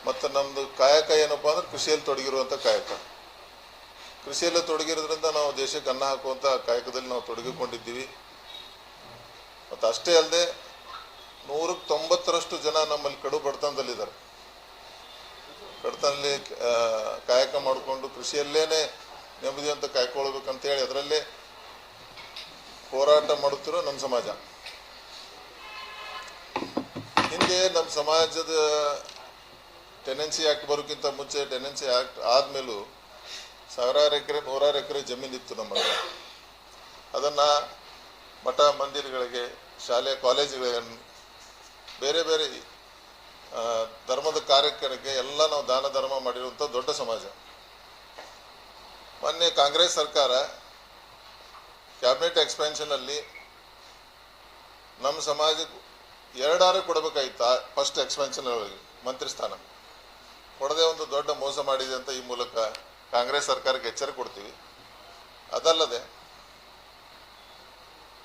ಮತ್ತು ನಮ್ಮದು ಕಾಯಕ ಏನಪ್ಪ ಅಂದ್ರೆ ಕೃಷಿಯಲ್ಲಿ ತೊಡಗಿರುವಂಥ ಕಾಯಕ. ಕೃಷಿಯಲ್ಲಿ ತೊಡಗಿರೋದ್ರಿಂದ ನಾವು ದೇಶಕ್ಕೆ ಅನ್ನ ಹಾಕುವಂಥ ಕಾಯಕದಲ್ಲಿ ನಾವು ತೊಡಗಿಕೊಂಡಿದ್ದೀವಿ. ಮತ್ತು ಅಷ್ಟೇ ಅಲ್ಲದೆ 190ರಷ್ಟು ಜನ ನಮ್ಮಲ್ಲಿ ಕಡು ಬಡತನದಲ್ಲಿದ್ದಾರೆ. ಕಡತನಲ್ಲಿ ಕಾಯಕ ಮಾಡಿಕೊಂಡು ಕೃಷಿಯಲ್ಲೇ ನೆಮ್ಮದಿ ಅಂತ ಕಾಯ್ಕೊಳ್ಬೇಕಂತೇಳಿ ಅದರಲ್ಲೇ ಹೋರಾಟ ಮಾಡುತ್ತಿರೋ ನಮ್ಮ ಸಮಾಜ. ಹಿಂದೆ ನಮ್ಮ ಸಮಾಜದ ಟೆನೆನ್ಸಿ ಆ್ಯಕ್ಟ್ ಬರೋಕ್ಕಿಂತ ಮುಂಚೆ ಟೆನೆನ್ಸಿ ಆ್ಯಕ್ಟ್ ಆದಮೇಲೂ 1000 ಎಕರೆ 100 ಎಕರೆ ಜಮೀನಿತ್ತು ನಮ್ಮಲ್ಲಿ. ಅದನ್ನು ಮಠ ಮಂದಿರಗಳಿಗೆ, ಶಾಲೆ ಕಾಲೇಜುಗಳಿಗೆ, ಬೇರೆ ಬೇರೆ ಧರ್ಮದ ಕಾರ್ಯಕ್ರಮಕ್ಕೆ ಎಲ್ಲ ನಾವು ದಾನ ಧರ್ಮ ಮಾಡಿರುವಂಥ ದೊಡ್ಡ ಸಮಾಜ. ಮೊನ್ನೆ ಕಾಂಗ್ರೆಸ್ ಸರ್ಕಾರ ಕ್ಯಾಬಿನೆಟ್ ಎಕ್ಸ್ಪೆನ್ಷನಲ್ಲಿ ನಮ್ಮ ಸಮಾಜಕ್ಕೆ 2 ಕೊಡಬೇಕಾಗಿತ್ತು. ಫಸ್ಟ್ ಎಕ್ಸ್ಪೆನ್ಷನ್ ಒಳಗೆ ಮಂತ್ರಿ ಸ್ಥಾನ ಕೊಡದೆ ಒಂದು ದೊಡ್ಡ ಮೋಸ ಮಾಡಿದೆ ಅಂತ ಈ ಮೂಲಕ ಕಾಂಗ್ರೆಸ್ ಸರ್ಕಾರಕ್ಕೆ ಎಚ್ಚರಿಕೆ ಕೊಡ್ತೀವಿ. ಅದಲ್ಲದೆ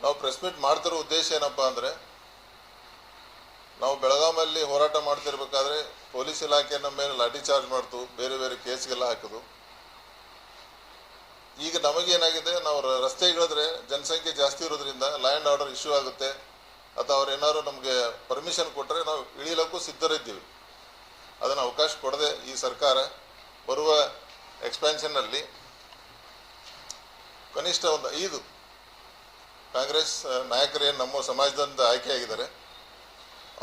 ನಾವು ಪ್ರೆಸ್ ಮೀಟ್ ಮಾಡ್ತಿರೋ ಉದ್ದೇಶ ಏನಪ್ಪ ಅಂದರೆ, ನಾವು ಬೆಳಗಾವಿಯಲ್ಲಿ ಹೋರಾಟ ಮಾಡ್ತಿರ್ಬೇಕಾದ್ರೆ ಪೊಲೀಸ್ ಇಲಾಖೆ ನಮ್ಮ ಮೇಲೆ ಲಾಠಿ ಚಾರ್ಜ್ ಮಾಡ್ತು, ಬೇರೆ ಬೇರೆ ಕೇಸ್ಗೆಲ್ಲ ಹಾಕಿದು. ಈಗ ನಮಗೇನಾಗಿದೆ, ನಾವು ರಸ್ತೆ ಇಳಿದ್ರೆ ಜನಸಂಖ್ಯೆ ಜಾಸ್ತಿ ಇರೋದ್ರಿಂದ ಲಾ ಆ್ಯಂಡ್ ಆರ್ಡರ್ ಇಶ್ಯೂ ಆಗುತ್ತೆ, ಅಥವಾ ಅವ್ರು ಏನಾದ್ರು ನಮಗೆ ಪರ್ಮಿಷನ್ ಕೊಟ್ಟರೆ ನಾವು ಇಳಿಲಕ್ಕೂ ಸಿದ್ಧರಿದ್ದೀವಿ. ಅದನ್ನು ಅವಕಾಶ ಕೊಡದೆ ಈ ಸರ್ಕಾರ ಬರುವ ಎಕ್ಸ್ಪ್ಯಾನ್ಷನ್ನಲ್ಲಿ ಕನಿಷ್ಠ ಒಂದು 5 ಕಾಂಗ್ರೆಸ್ ನಾಯಕರೇನು ನಮ್ಮ ಸಮಾಜದಿಂದ ಆಯ್ಕೆಯಾಗಿದ್ದಾರೆ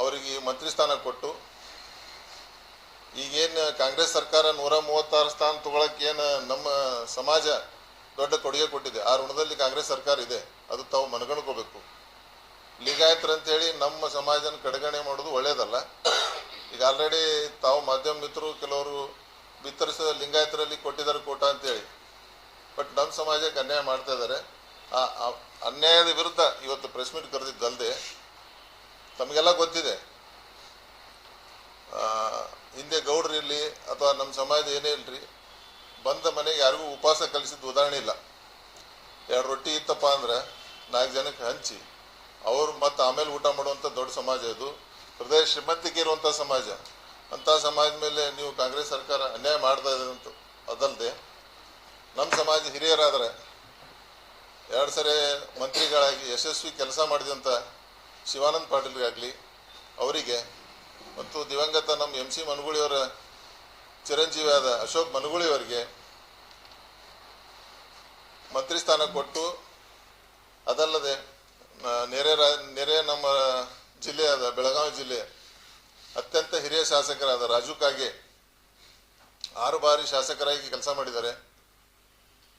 ಅವರಿಗೆ ಮಂತ್ರಿ ಸ್ಥಾನ ಕೊಟ್ಟು, ಈಗೇನು ಕಾಂಗ್ರೆಸ್ ಸರ್ಕಾರ 136 ಸ್ಥಾನ ತೊಗೊಳಕ್ಕೆ ಏನು ನಮ್ಮ ಸಮಾಜ ದೊಡ್ಡ ಕೊಡುಗೆ ಕೊಟ್ಟಿದೆ, ಆ ಋಣದಲ್ಲಿ ಕಾಂಗ್ರೆಸ್ ಸರ್ಕಾರ ಇದೆ, ಅದು ತಾವು ಮನಗಣ್ಕೋಬೇಕು. ಲಿಂಗಾಯತರು ಅಂತೇಳಿ ನಮ್ಮ ಸಮಾಜನ ಕಡೆಗಣೆ ಮಾಡೋದು ಒಳ್ಳೆಯದಲ್ಲ. ಈಗ ಆಲ್ರೆಡಿ ತಾವು ಮಾಧ್ಯಮ ಮಿತ್ರರು ಕೆಲವರು ಬಿತ್ತರಿಸಿದ ಲಿಂಗಾಯತರಲ್ಲಿ ಕೊಟ್ಟಿದ್ದಾರೆ ಕೋಟ ಅಂತೇಳಿ, ಬಟ್ ನಮ್ಮ ಸಮಾಜಕ್ಕೆ ಅನ್ಯಾಯ ಮಾಡ್ತಾ ಇದ್ದಾರೆ. ಆ ಅನ್ಯಾಯದ ವಿರುದ್ಧ ಇವತ್ತು ಪ್ರೆಸ್ ಮೀಟ್ ಕರೆದಿದ್ದಲ್ಲದೆ, ತಮಗೆಲ್ಲ ಗೊತ್ತಿದೆ, ಹಿಂದೆ ಗೌಡ್ರು ಇರಲಿ ಅಥವಾ ನಮ್ಮ ಸಮಾಜ ಏನೇ ಇಲ್ಲರಿ, ಬಂದ ಮನೆಗೆ ಯಾರಿಗೂ ಉಪವಾಸ ಕಲಿಸಿದ ಉದಾಹರಣೆ ಇಲ್ಲ. 2 ರೊಟ್ಟಿ ಇತ್ತಪ್ಪ ಅಂದ್ರೆ 4 ಜನಕ್ಕೆ ಹಂಚಿ ಅವರು ಮತ್ತು ಆಮೇಲೆ ಊಟ ಮಾಡುವಂಥ ದೊಡ್ಡ ಸಮಾಜ ಇದು. ಹೃದಯ ಶ್ರೀಮಂತಿಕೆ ಇರುವಂಥ ಸಮಾಜ. ಅಂಥ ಸಮಾಜದ ಮೇಲೆ ನೀವು ಕಾಂಗ್ರೆಸ್ ಸರ್ಕಾರ ಅನ್ಯಾಯ ಮಾಡ್ತಾ ಇದೆ ಅಂತ. ಅದಲ್ಲದೆ ನಮ್ಮ ಸಮಾಜ ಹಿರಿಯರಾದರೆ 2 ಸರಿ ಮಂತ್ರಿಗಳಾಗಿ ಯಶಸ್ವಿ ಕೆಲಸ ಮಾಡಿದಂಥ ಶಿವಾನಂದ ಪಾಟೀಲ್ಗಾಗಲಿ, ಅವರಿಗೆ ಮತ್ತು ದಿವಂಗತ ನಮ್ಮ MC ಮನಗೂಳಿಯವರ ಚಿರಂಜೀವಿಯಾದ ಅಶೋಕ್ ಮನಗೂಳಿಯವರಿಗೆ ಮಂತ್ರಿ ಸ್ಥಾನ ಕೊಟ್ಟು, ಅದಲ್ಲದೆ ನೆರೆ ನಮ್ಮ ಜಿಲ್ಲೆಯಾದ ಬೆಳಗಾವಿ ಜಿಲ್ಲೆ ಅತ್ಯಂತ ಹಿರಿಯ ಶಾಸಕರಾದ ರಾಜು ಕಾಗೆ 6 ಬಾರಿ ಶಾಸಕರಾಗಿ ಕೆಲಸ ಮಾಡಿದ್ದಾರೆ.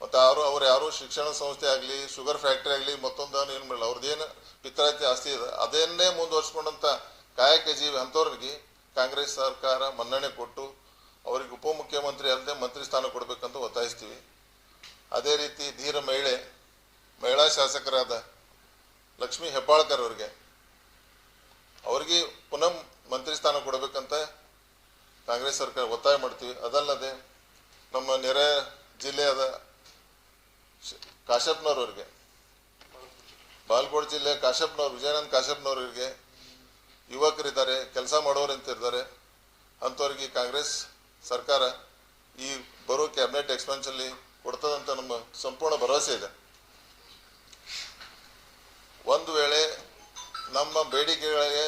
ಮತ್ತು ಅವ್ರು ಯಾರು ಶಿಕ್ಷಣ ಸಂಸ್ಥೆ ಆಗಲಿ, ಶುಗರ್ ಫ್ಯಾಕ್ಟ್ರಿ ಆಗಲಿ, ಮತ್ತೊಂದು ಏನು ಮಾಡಿಲ್ಲ. ಅವ್ರದ್ದೇನು ಪಿತ್ರಾತಿ ಆಸ್ತಿ ಇದೆ ಅದನ್ನೇ ಮುಂದುವರ್ಸ್ಕೊಂಡಂಥ ಕಾಯಕ ಜೀವಿ ಅಂಥವ್ರಿಗೆ ಕಾಂಗ್ರೆಸ್ ಸರ್ಕಾರ ಮನ್ನಣೆ ಕೊಟ್ಟು ಅವರಿಗೆ ಉಪಮುಖ್ಯಮಂತ್ರಿ ಅಲ್ಲದೆ ಮಂತ್ರಿ ಸ್ಥಾನ ಕೊಡಬೇಕಂತ ಒತ್ತಾಯಿಸ್ತೀವಿ. ಅದೇ ರೀತಿ ಧೀರ ಮಹಿಳಾ ಶಾಸಕರಾದ ಲಕ್ಷ್ಮೀ ಹೆಬ್ಬಾಳ್ಕರ್ ಅವ್ರಿಗೆ ಪುನಃ ಮಂತ್ರಿ ಸ್ಥಾನ ಕೊಡಬೇಕಂತ ಕಾಂಗ್ರೆಸ್ ಸರ್ಕಾರ ಒತ್ತಾಯ ಮಾಡ್ತೀವಿ. ಅದಲ್ಲದೆ ನಮ್ಮ ನೆರೆ ಜಿಲ್ಲೆಯಾದ ಕಾಶ್ಯಪ್ನವ್ರವ್ರಿಗೆ, ಬಾಗಲಕೋಟೆ ಜಿಲ್ಲೆ ಕಾಶ್ಯಪ್ನವ್ರು, ವಿಜಯಾನಂದ ಕಾಶ್ಯಪ್ನವ್ರಿಗೆ ಯುವಕರಿದ್ದಾರೆ, ಕೆಲಸ ಮಾಡೋರು ಅಂತಿರ್ತಾರೆ. ಅಂಥವ್ರಿಗೆ ಕಾಂಗ್ರೆಸ್ ಸರ್ಕಾರ ಈ ಬರೋ ಕ್ಯಾಬಿನೆಟ್ ಎಕ್ಸ್ಪೆನ್ಷನ್ಲಿ ಕೊಡ್ತದಂತ ನಮ್ಮ ಸಂಪೂರ್ಣ ಭರವಸೆ ಇದೆ. ಒಂದು ವೇಳೆ ನಮ್ಮ ಬೇಡಿಕೆಗಳಿಗೆ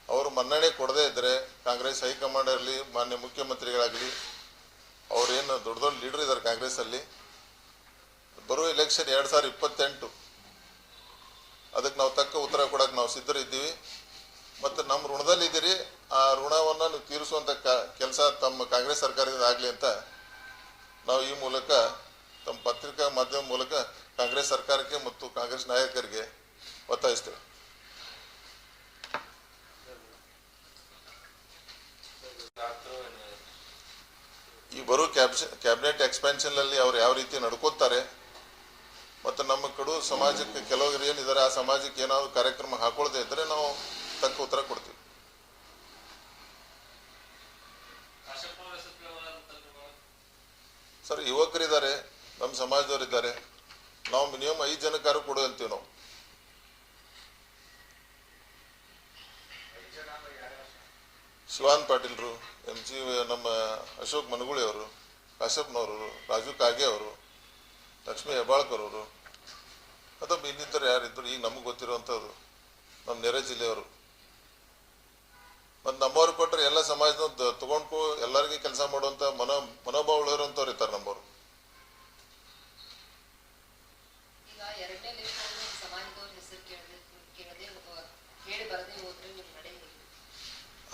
ಅವರು ಮನ್ನಣೆ ಕೊಡದೇ ಇದ್ದರೆ ಕಾಂಗ್ರೆಸ್ ಹೈಕಮಾಂಡ್ ಇರಲಿ, ಮಾನ್ಯ ಮುಖ್ಯಮಂತ್ರಿಗಳಾಗಲಿ, ಅವರೇನು ದೊಡ್ಡ ದೊಡ್ಡ ಲೀಡರ್ ಇದ್ದಾರೆ ಕಾಂಗ್ರೆಸ್ಸಲ್ಲಿ, ಬರೋ ಎಲೆಕ್ಷನ್ 2028 ಅದಕ್ಕೆ ನಾವು ತಕ್ಕ ಉತ್ತರ ಕೊಡೋಕೆ ನಾವು ಸಿದ್ಧರಿದ್ದೀವಿ. ಮತ್ತು ನಮ್ಮ ಋಣದಲ್ಲಿದ್ದೀರಿ, ಆ ಋಣವನ್ನು ನೀವು ತೀರಿಸುವಂಥ ಕೆಲಸ ತಮ್ಮ ಕಾಂಗ್ರೆಸ್ ಸರ್ಕಾರದಿಂದ ಆಗಲಿ ಅಂತ ನಾವು ಈ ಮೂಲಕ ತಮ್ಮ ಪತ್ರಿಕಾ ಮಾಧ್ಯಮ ಮೂಲಕ ಕಾಂಗ್ರೆಸ್ ಸರ್ಕಾರಕ್ಕೆ ಮತ್ತು ಕಾಂಗ್ರೆಸ್ ನಾಯಕರಿಗೆ ಒತ್ತಾಯಿಸ್ತೇವೆ. ಈ ಬರೋ ಕ್ಯಾಬಿನೆಟ್ ಎಕ್ಸ್ಪೆನ್ಷನ್ನಲ್ಲಿ ಅವ್ರು ಯಾವ ರೀತಿ ನಡ್ಕೋತಾರೆ ಮತ್ತು ನಮ್ಮ ಕಡು ಸಮಾಜಕ್ಕೆ ಕೆಲವರು ಏನಿದ್ದಾರೆ ಆ ಸಮಾಜಕ್ಕೆ ಏನಾದ್ರು ಕಾರ್ಯಕ್ರಮ ಹಾಕೊಳ್ಳದೆ ಇದ್ದರೆ ನಾವು ತಕ್ಕ ಉತ್ತರ ಕೊಡ್ತೀವಿ. ಸರ್, ಯುವಕರಿದ್ದಾರೆ, ನಮ್ಮ ಸಮಾಜದವರಿದ್ದಾರೆ, ನಾವು ಮಿನಿಮಮ್ 5 ಜನಕ್ಕಾರು ಕೊಡು ಅಂತೀವಿ ನಾವು. ಶಿವಾನ್ ಪಾಟೀಲ್ರು, ನಮ್ಮ ಅಶೋಕ್ ಮನಗುಳಿ ಅವರು, ಕಾಶ್ಯಪ್ನವರು, ರಾಜು ಕಾಗೆ ಅವರು, ಲಕ್ಷ್ಮೀ ಹೆಬ್ಬಾಳ್ಕರ್ ಅವರು, ಅಥವಾ ಇನ್ನಿತರ ಯಾರಿದ್ರು ಈಗ ನಮಗೆ ಗೊತ್ತಿರುವಂಥದ್ದು ನಮ್ಮ ನೆರೆ ಜಿಲ್ಲೆಯವರು. ಮತ್ತು ನಮ್ಮವ್ರು ಕೊಟ್ಟರೆ ಎಲ್ಲ ಸಮಾಜದ ತಗೊಂಡು ಎಲ್ಲರಿಗೂ ಕೆಲಸ ಮಾಡುವಂಥ ಮನೋಭಾವ ಇರುವಂಥವ್ರು ಇರ್ತಾರೆ ನಮ್ಮವರು.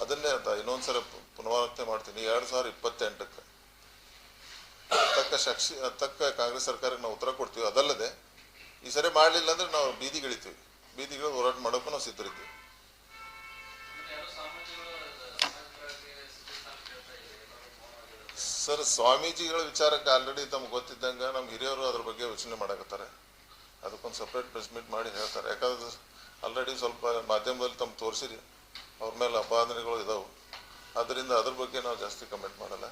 ಅದನ್ನೇ ಅಂತ ಇನ್ನೊಂದ್ಸಲ ಪುನರಾವರ್ತನೆ ಮಾಡ್ತೀನಿ. 2028ಕ್ಕೆ ತಕ್ಕ ಕಾಂಗ್ರೆಸ್ ಸರ್ಕಾರಕ್ಕೆ ನಾವು ಉತ್ತರ ಕೊಡ್ತೀವಿ. ಅದಲ್ಲದೆ ಈ ಸರಿ ಮಾಡಲಿಲ್ಲ ಅಂದ್ರೆ ನಾವು ಬೀದಿಗಿಳಿತೀವಿ. ಬೀದಿಗಿಳಿದು ಹೋರಾಟ ಮಾಡೋಕ್ಕೂ ನಾವು ಸಿದ್ಧರಿದ್ದೀವಿ. ಸರ್, ಸ್ವಾಮೀಜಿಗಳ ವಿಚಾರಕ್ಕೆ ಆಲ್ರೆಡಿ ತಮ್ಗೆ ಗೊತ್ತಿದ್ದಂಗೆ ನಮ್ಮ ಹಿರಿಯರು ಅದ್ರ ಬಗ್ಗೆ ಯೋಚನೆ ಮಾಡಕತ್ತಾರೆ. ಅದಕ್ಕೊಂದು ಸಪ್ರೇಟ್ ಪ್ರೆಸ್ ಮೀಟ್ ಮಾಡಿ ಹೇಳ್ತಾರೆ. ಯಾಕಂದ್ರೆ ಆಲ್ರೆಡಿ ಸ್ವಲ್ಪ ಮಾಧ್ಯಮದಲ್ಲಿ ತಮ್ಮ ತೋರಿಸಿರಿ, ಅವ್ರ ಮೇಲೆ ಅಪಾದನೆಗಳು ಇದಾವೆ. ಆದ್ದರಿಂದ ಅದ್ರ ಬಗ್ಗೆ ನಾವು ಜಾಸ್ತಿ ಕಮೆಂಟ್ ಮಾಡಲ್ಲ.